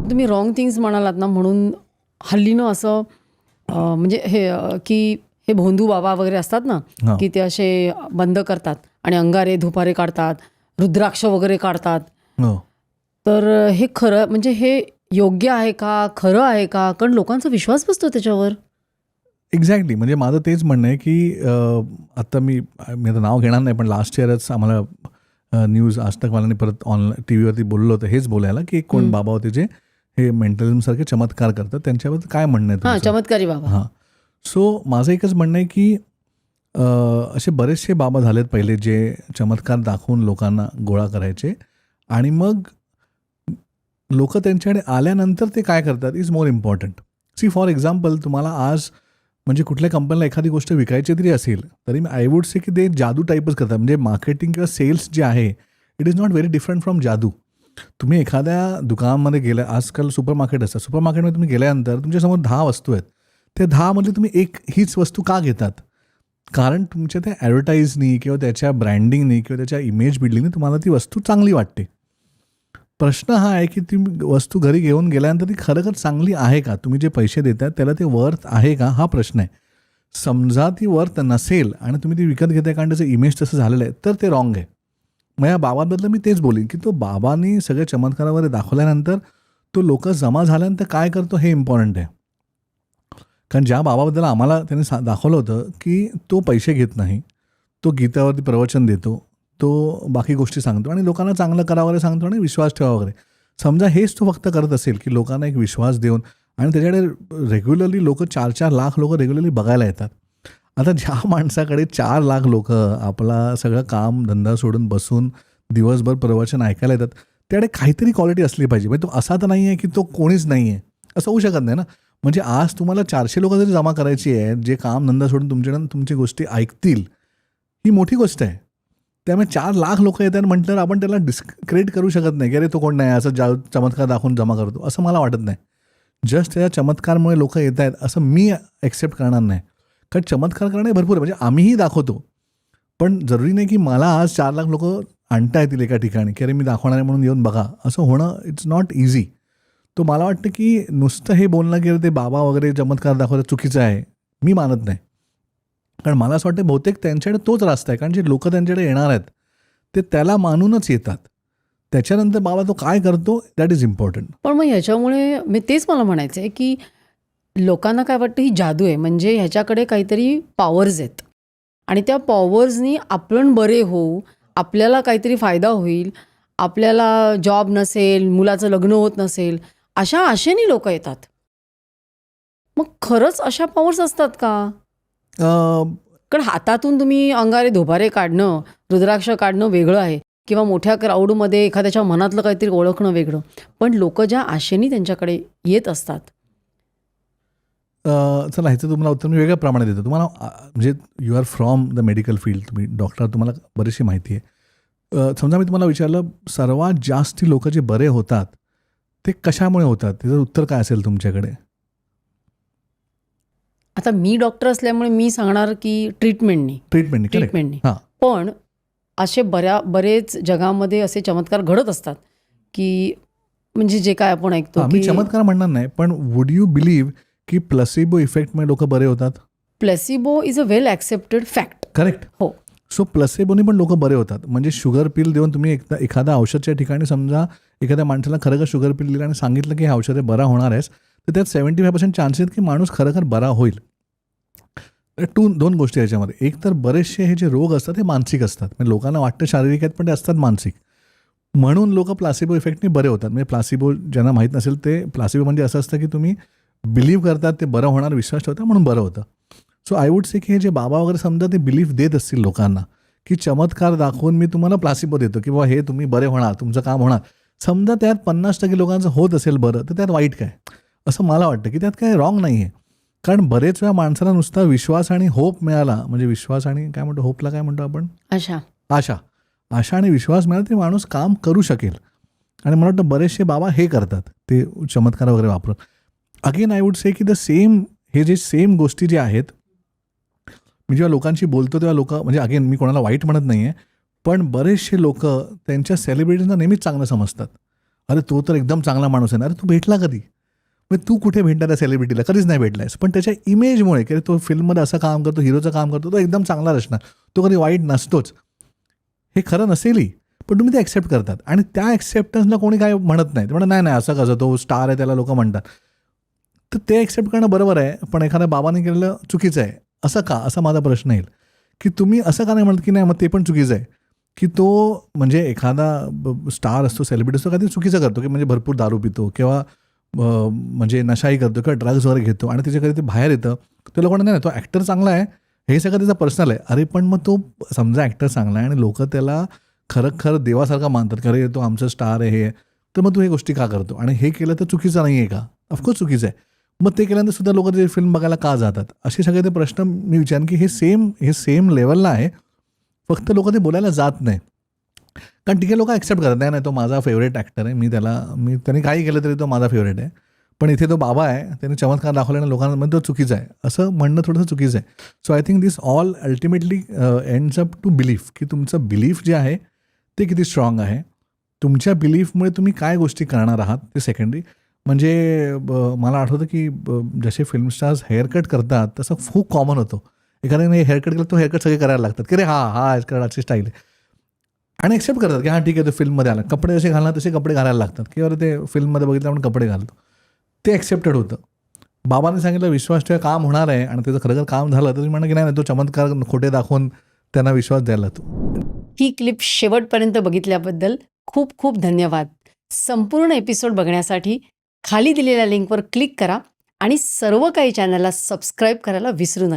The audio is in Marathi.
तुम्ही रॉंग थिंग्स म्हणालात ना, म्हणून हल्लीनं असं म्हणजे की हे भोंदू बाबा वगैरे असतात ना, हां. की ते असे बंद करतात आणि अंगारे धुपारे काढतात, रुद्राक्ष वगैरे काढतात. हो. तर हे खरं म्हणजे हे योग्य आहे का, खरं आहे का? कारण लोकांचा विश्वास बसतो त्याच्यावर. एक्झॅक्टली. म्हणजे माझं तेच म्हणणं आहे, की आता मी आता नाव घेणार नाही, पण लास्ट इयरच आम्हाला न्यूज आज तकवाल्यांनी परत ऑनलाईन टी व्हीवरती बोललं होतं हेच बोलायला, की एक कोण बाबा होते जे हे मेंटलिझमसारखे चमत्कार करतात. त्यांच्याबद्दल काय म्हणणं आहे हां, तुमचं? चमत्कारी बाबा. हां. सो माझं एकच म्हणणं आहे, की असे बरेचसे बाबा झालेत पहिले जे चमत्कार दाखवून लोकांना गोळा करायचे आणि मग लोकं त्यांच्याकडे आल्यानंतर ते काय करतात is more important. See for example तुम्हाला आज म्हणजे कुठल्या कंपनीला एखादी गोष्ट विकायची तरी असेल तरी मी आय वुड से की ते जादू टाईपच करतात. म्हणजे मार्केटिंग किंवा सेल्स जे आहे it is not very different from जादू. तुम्ही एखाद्या दुकानामध्ये गेल्या आजकाल सुपर मार्केट असतात. सुपर मार्केटमध्ये तुम्ही गेल्यानंतर तुमच्यासमोर 10 वस्तू आहेत. त्या 10 मधली तुम्ही एक हीच वस्तू का घेतात? कारण तुमच्या त्या ॲडव्हर्टाईजनी किंवा त्याच्या ब्रँडिंगनी किंवा त्याच्या इमेज बिल्डिंगनी तुम्हाला ती वस्तू चांगली वाटते. प्रश्न हा आहे की ती वस्तू घरी घेऊन गेल्यानंतर ती खरोखर चांगली आहे का? तुम्ही जे पैसे देतात त्याला ते वर्थ आहे का? हा प्रश्न आहे. समजा ती वर्थ नसेल आणि तुम्ही ती विकत घेताय कारण त्याचं इमेज तसं झालेलं आहे तर ते रॉंग आहे. मग या बाबाबद्दल मी तेच बोलीन की तो बाबांनी सगळे चमत्कार वगैरे दाखवल्यानंतर तो लोक जमा झाल्यानंतर काय करतो हे इम्पॉर्टंट आहे. कारण ज्या बाबाबद्दल आम्हाला त्यांनी दाखवलं होतं की तो पैसे घेत नाही, तो गीतावरती प्रवचन देतो, तो बाकी गोष्टी सांगतो आणि लोकांना चांगलं करा वगैरे सांगतो आणि विश्वास ठेवा वगैरे. समजा हेच तो फक्त करत असेल की लोकांना एक विश्वास देऊन आणि त्याच्याकडे रेग्युलरली लोक 4-4 लाख लोक रेग्युलरली बघायला येतात. आता ज्या माणसाकडे 4 लाख लोक आपला सगळं काम धंदा सोडून बसून दिवसभर प्रवचन ऐकायला येतात त्याकडे काहीतरी क्वालिटी असली पाहिजे. म्हणजे तो असा तर नाही आहे की तो कोणीच नाही आहे असं होऊ शकत नाही ना. म्हणजे आज तुम्हाला 400 लोक जरी जमा करायची आहे जे काम धंदा सोडून तुमच्याकडून तुमची गोष्टी ऐकतील ही मोठी गोष्ट आहे. त्यामुळे 4 लाख लोक येतात म्हटल्यावर आपण त्याला डिस्क्रेडिट करू शकत नाही की अरे तो कोण नाही असं चमत्कार दाखवून जमा करतो असं मला वाटत नाही. जस्ट त्याच्या चमत्कारमुळे लोक येत आहेत असं मी ॲक्सेप्ट करणार नाही. कारण चमत्कार करणे भरपूर आहे. म्हणजे आम्हीही दाखवतो पण जरुरी नाही की मला आज 4 लाख लोक आणता येतील एका ठिकाणी की अरे मी दाखवणार आहे म्हणून येऊन बघा असं होणं इट्स नॉट इझी. तो मला वाटतं की नुसतं हे बोलणं की ते बाबा वगैरे चमत्कार दाखवतात चुकीचं आहे मी मानत नाही. कारण मला असं वाटतं बहुतेक त्यांच्याकडे तोच रास्ता आहे कारण जे लोक त्यांच्याकडे येणार आहेत ते त्याला मानूनच येतात. त्याच्यानंतर बाबा तो काय करतो दॅट इज इम्पॉर्टंट. पण मग ह्याच्यामुळे मी तेच मला म्हणायचं आहे की लोकांना काय वाटतं ही जादू आहे म्हणजे ह्याच्याकडे काहीतरी पॉवर्स आहेत आणि त्या पॉवर्सनी आपण बरे होऊ, आपल्याला काहीतरी फायदा होईल, आपल्याला जॉब नसेल, मुलाचं लग्न होत नसेल, अशा आशेने लोक येतात. मग खरंच अशा पॉवर्स असतात का? कारण हातातून तुम्ही अंगारे धोबारे काढणं, रुद्राक्ष काढणं वेगळं आहे किंवा मोठ्या क्राऊडमध्ये एखाद्याच्या मनातलं काहीतरी ओळखणं वेगळं. पण लोक ज्या आशेने त्यांच्याकडे येत असतात. चला ह्याचं तुम्हाला उत्तर मी वेगळ्या प्रमाणे देतो. तुम्हाला म्हणजे you are from the medical field, तुम्ही डॉक्टर, तुम्हाला बरीचशी माहिती आहे. समजा मी तुम्हाला विचारलं सर्वात जास्त लोक जे बरे होतात ते कशामुळे होतात त्याचं उत्तर काय असेल तुमच्याकडे? आता मी डॉक्टर असल्यामुळे मी सांगणार की ट्रीटमेंटनी. हां. पण असे बरेच जगामध्ये असे चमत्कार घडत असतात की म्हणजे जे काय आपण ऐकतो मी की चमत्कार म्हणणार नाही पण वुड यू बिलीव्ह की प्लसिबो इफेक्टमुळे लोक बरे होतात? Placebo is a well accepted fact. Correct. हो. सो प्लसेबोनी पण लोक बरे होतात. म्हणजे शुगर पिल देऊन तुम्ही एखाद्या औषधच्या ठिकाणी समजा एखाद्या माणसाला खरंखर शुगर पिल दिलं आणि सांगितलं की हे औषध आहे बरा होणार आहेस तर त्यात 75% चान्सेस आहेत की माणूस खरंखर बरा होईल. 2 गोष्टी याच्यामध्ये. एक तर बरेचसे हे जे रोग असतात हे मानसिक असतात. म्हणजे लोकांना वाटतं शारीरिक आहेत पण ते असतात मानसिक. म्हणून लोक प्लासिबो इफेक्टने बरे होतात. म्हणजे प्लासिबो ज्यांना माहीत नसेल ते प्लासिबो म्हणजे असं असतं की तुम्ही बिलीव्ह करतात ते बरं होणार, विश्वास ठेवता म्हणून बरं होतं. सो आय वुड से की हे जे बाबा वगैरे समजा ते बिलीफ देत असतील लोकांना की चमत्कार दाखवून मी तुम्हाला प्लासिबो देतो की बाबा हे तुम्ही बरे होणार, तुमचं काम होणार. समजा त्यात 50% लोकांचं होत असेल बरं तर त्यात वाईट काय? असं मला वाटतं की त्यात काय रॉंग नाही आहे. कारण बरेच वेळा माणसाला नुसता विश्वास आणि होप मिळाला, म्हणजे विश्वास आणि काय म्हणतो होपला काय म्हणतो आपण? आशा आणि विश्वास मिळाला ते माणूस काम करू शकेल. आणि मला वाटतं बरेचसे बाबा हे करतात ते चमत्कार वगैरे वापरून. अगेन आय वुड से की हे जे सेम गोष्टी जे आहेत मी जेव्हा लोकांशी बोलतो तेव्हा लोक म्हणजे अगेन मी कोणाला वाईट म्हणत नाही आहे पण बरेचसे लोक त्यांच्या सेलिब्रिटीजना नेहमीच चांगलं समजतात. अरे तो तर एकदम चांगला माणूस आहे ना, अरे तू भेटला कधी? मग तू कुठे भेटणार त्या सेलिब्रिटीला? कधीच नाही भेटलायस. पण त्याच्या इमेजमुळे की तो फिल्ममध्ये असं काम करतो, हिरोचं काम करतो, तो एकदम चांगला असणार, तो कधी वाईट नसतोच. हे खरं नसेलही, पण तुम्ही ते ॲक्सेप्ट करतात आणि त्या ॲक्सेप्टन्सला कोणी काय म्हणत नाही. ते म्हणत नाही असं कसं, तो स्टार आहे त्याला लोकं म्हणतात. तर ते ॲक्सेप्ट करणं बरोबर आहे, पण एखाद्या बाबाने केलेलं चुकीचं आहे. असं का? असा माझा प्रश्न येईल, की तुम्ही असं का नाही म्हणत की नाही मग ते पण चुकीचं आहे, की तो म्हणजे एखादा स्टार असतो, सेलिब्रिटी असतो, काहीतरी चुकीचं करतो, की म्हणजे भरपूर दारू पितो किंवा म्हणजे नशाही करतो किंवा ड्रग्ज वगैरे घेतो आणि त्याच्या कधी ते बाहेर येतं. ते लोकांना नाही तो ॲक्टर चांगला आहे, हे सगळं त्याचा पर्सनल आहे. अरे पण मग तो समजा ॲक्टर चांगला आहे आणि लोकं त्याला खरं देवासारखा मानतात की अरे तो आमचा स्टार आहे हे, तर मग तू हे गोष्टी का करतो? आणि हे केलं तर चुकीचं नाही आहे का? ऑफकोर्स चुकीचं आहे. मग ते केल्यानंतर सुद्धा लोकं ते फिल्म बघायला का जातात? असे सगळे ते प्रश्न मी विचारेन की हे सेम लेवलला आहे. फक्त लोकं ते बोलायला जात नाही. कारण ठीक आहे लोकं ॲक्सेप्ट करतात. नाही तो माझा फेव्हरेट ॲक्टर आहे. त्याने काही केलं तरी तो माझा फेव्हरेट आहे. पण इथे तो बाबा आहे, त्याने चमत्कार दाखवल्याने लोकांना म्हणजे तो चुकीचा आहे. असं म्हणणं थोडंसं चुकीचं आहे. So I think this all ultimately ends up to belief, की तुमचं बिलीफ जे आहे ते किती स्ट्रॉंग आहे. तुमच्या बिलीफमुळे तुम्ही काय गोष्टी करणार आहात ते सेकंडरी. म्हणजे मला आठवतं की जसे फिल्म स्टार्स हेअरकट करतात तसं खूप कॉमन होतं. एखाद्याने हेअरकट केलं तो हेअरकट सगळे करायला लागतात की अरे हा हेअरकटची स्टाईल आहे. आणि एक्सेप्ट करतात की हां ठीक आहे तो फिल्ममध्ये आला. कपडे जसे घालणार तसे कपडे घालायला लागतात की अरे ते फिल्ममध्ये बघितलं आपण कपडे घालतो. ते एक्सेप्टेड होतं. बाबांनी सांगितलं विश्वास ठेवा काम होणार आहे आणि त्याचं खरं काम झालं तर तुम्ही म्हणा की नाही तो चमत्कार खोटे दाखवून त्यांना विश्वास द्यायला तो. ही क्लिप शेवटपर्यंत बघितल्याबद्दल खूप खूप धन्यवाद. संपूर्ण एपिसोड बघण्यासाठी खाली दिलेल्या लिंकवर क्लिक करा आणि सर्व काही चॅनलला सबस्क्राईब करायला विसरू नका.